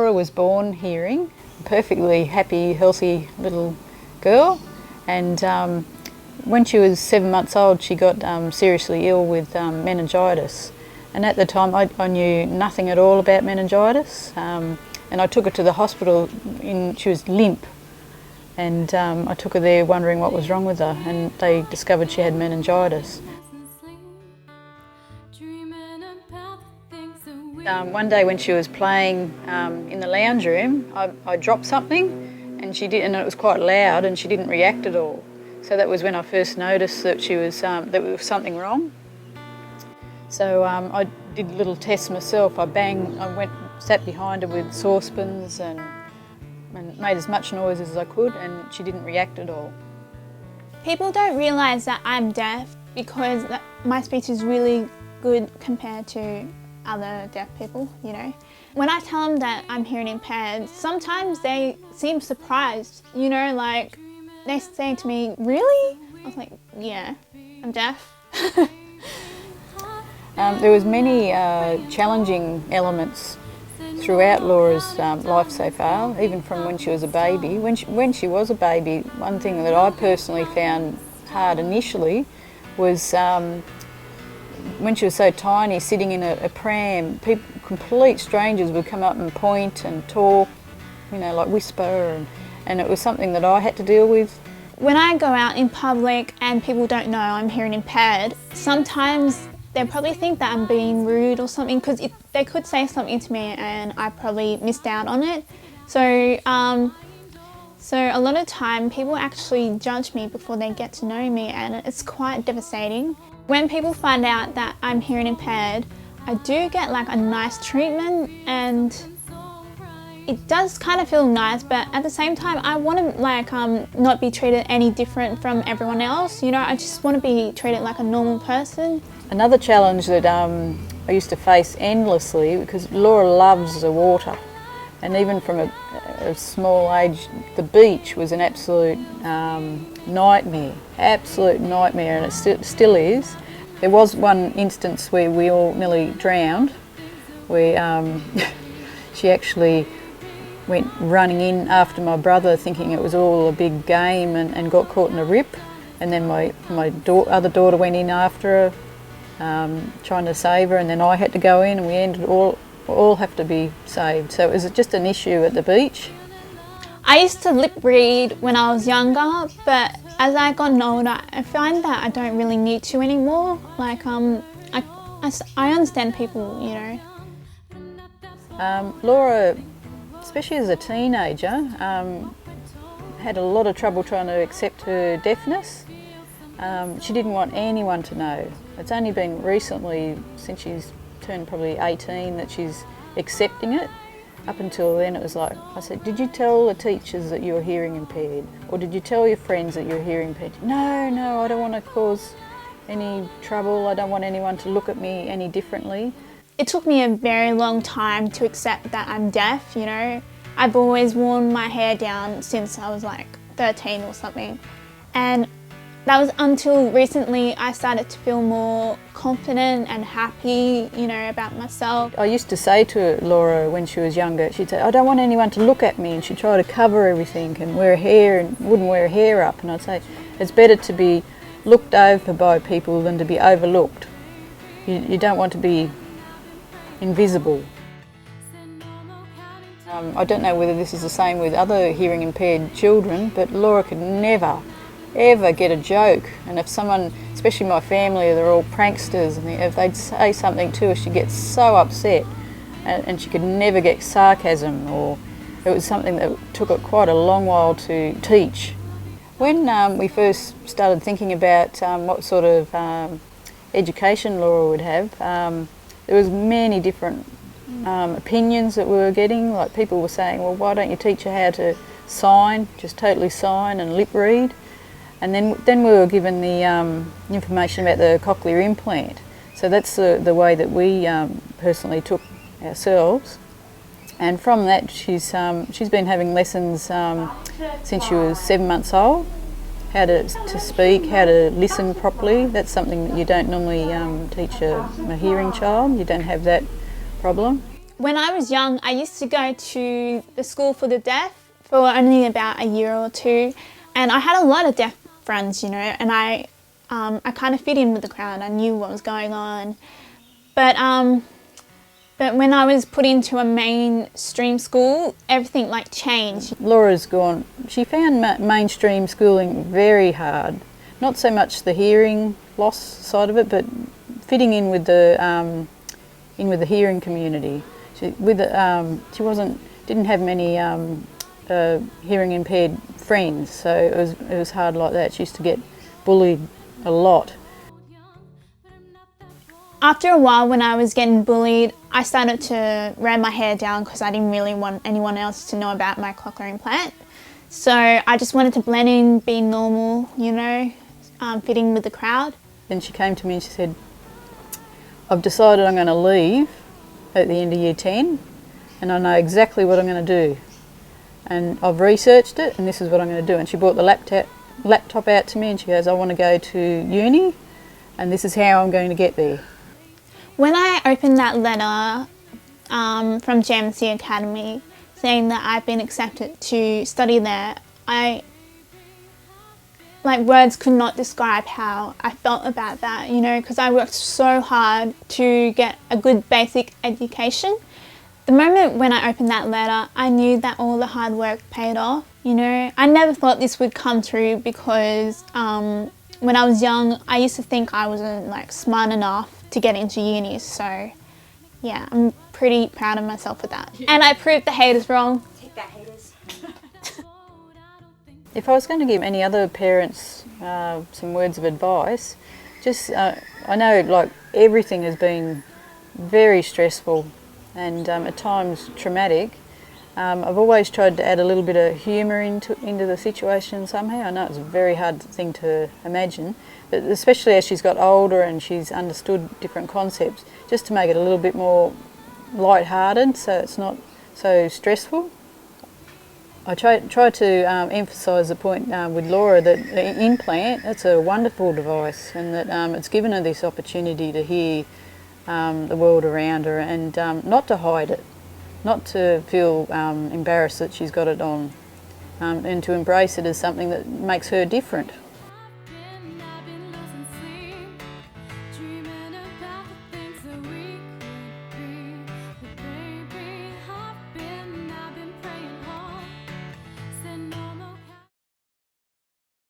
Laura was born hearing, perfectly happy, healthy little girl, and when she was 7 months old she got seriously ill with meningitis, and at the time I knew nothing at all about meningitis, and I took her to the hospital. She was limp, and I took her there wondering what was wrong with her, and they discovered she had meningitis. One day when she was playing in the lounge room, I dropped something, and it was quite loud, and she didn't react at all. So that was when I first noticed that that there was something wrong. So I did little tests myself. I sat behind her with saucepans and made as much noise as I could, and she didn't react at all. People don't realise that I'm deaf because my speech is really good compared to other deaf people, you know. When I tell them that I'm hearing impaired, sometimes they seem surprised, you know, like they say to me, "Really?" I was like, "Yeah, I'm deaf." There was many challenging elements throughout Laura's life so far, even from when she was a baby. When she was a baby, one thing that I personally found hard initially was when she was so tiny, sitting in a pram, complete strangers would come up and point and talk, you know, like whisper, and it was something that I had to deal with. When I go out in public and people don't know I'm hearing impaired, sometimes they probably think that I'm being rude or something, because they could say something to me and I probably missed out on it. So a lot of time people actually judge me before they get to know me, and it's quite devastating. When people find out that I'm hearing impaired, I do get like a nice treatment, and it does kind of feel nice, but at the same time I want to like not be treated any different from everyone else, you know. I just want to be treated like a normal person. Another challenge that I used to face endlessly, because Laura loves the water, and even from a small age, the beach was an absolute nightmare, and it still is. There was one instance where we all nearly drowned, where she actually went running in after my brother thinking it was all a big game, and got caught in a rip, and then my other daughter went in after her, trying to save her, and then I had to go in, and we ended all have to be saved. So it was just an issue at the beach. I used to lip read when I was younger, but as I got older, I find that I don't really need to anymore. Like I understand people, you know. Laura, especially as a teenager, had a lot of trouble trying to accept her deafness. She didn't want anyone to know. It's only been recently, since she's turned probably 18, that she's accepting it. Up until then it was like, I said, "Did you tell the teachers that you were hearing impaired? Or did you tell your friends that you're hearing impaired?" No, I don't want to cause any trouble. I don't want anyone to look at me any differently. It took me a very long time to accept that I'm deaf, you know. I've always worn my hair down since I was like 13 or something. And that was until recently I started to feel more confident and happy, you know, about myself. I used to say to Laura when she was younger, she'd say, "I don't want anyone to look at me," and she'd try to cover everything and wear hair, and wouldn't wear her hair up. And I'd say, it's better to be looked over by people than to be overlooked. You don't want to be invisible. I don't know whether this is the same with other hearing impaired children, but Laura could never ever get a joke, and if someone, especially my family, they're all pranksters, and if they'd say something to her, she'd get so upset, and she could never get sarcasm, or it was something that took it quite a long while to teach. When we first started thinking about what sort of education Laura would have, there was many different opinions that we were getting. Like people were saying, "Well, why don't you teach her how to sign, just totally sign and lip read?" And then we were given the information about the cochlear implant. So that's the way that we personally took ourselves. And from that, she's been having lessons since she was 7 months old, how to speak, how to listen properly. That's something that you don't normally teach a hearing child. You don't have that problem. When I was young, I used to go to the school for the deaf for only about a year or two, and I had a lot of deaf friends, you know, and I kind of fit in with the crowd. I knew what was going on, but when I was put into a mainstream school, everything like changed. Laura's gone. She found mainstream schooling very hard. Not so much the hearing loss side of it, but fitting in with the hearing community. She didn't have many hearing impaired friends, so it was hard like that. She used to get bullied a lot. After a while, when I was getting bullied, I started to ram my hair down because I didn't really want anyone else to know about my cochlear implant. So I just wanted to blend in, be normal, you know, fitting with the crowd. Then she came to me and she said, I've decided I'm going to leave at the end of year 10 and I know exactly what I'm going to do. And I've researched it and this is what I'm going to do. And she brought the laptop out to me and she goes, I want to go to uni and this is how I'm going to get there. When I opened that letter from GMC Academy saying that I've been accepted to study there, words could not describe how I felt about that, you know, because I worked so hard to get a good basic education. The moment when I opened that letter, I knew that all the hard work paid off, you know. I never thought this would come true because when I was young, I used to think I wasn't smart enough to get into uni, so yeah, I'm pretty proud of myself for that. And I proved the haters wrong. Take that, haters. If I was going to give any other parents some words of advice, just I know everything has been very stressful and at times traumatic. I've always tried to add a little bit of humour into the situation somehow. I know it's a very hard thing to imagine, but especially as she's got older and she's understood different concepts, just to make it a little bit more light-hearted so it's not so stressful. I try to emphasise the point with Laura that the implant, it's a wonderful device and that it's given her this opportunity to hear the world around her and not to hide it. Not to feel embarrassed that she's got it on and to embrace it as something that makes her different.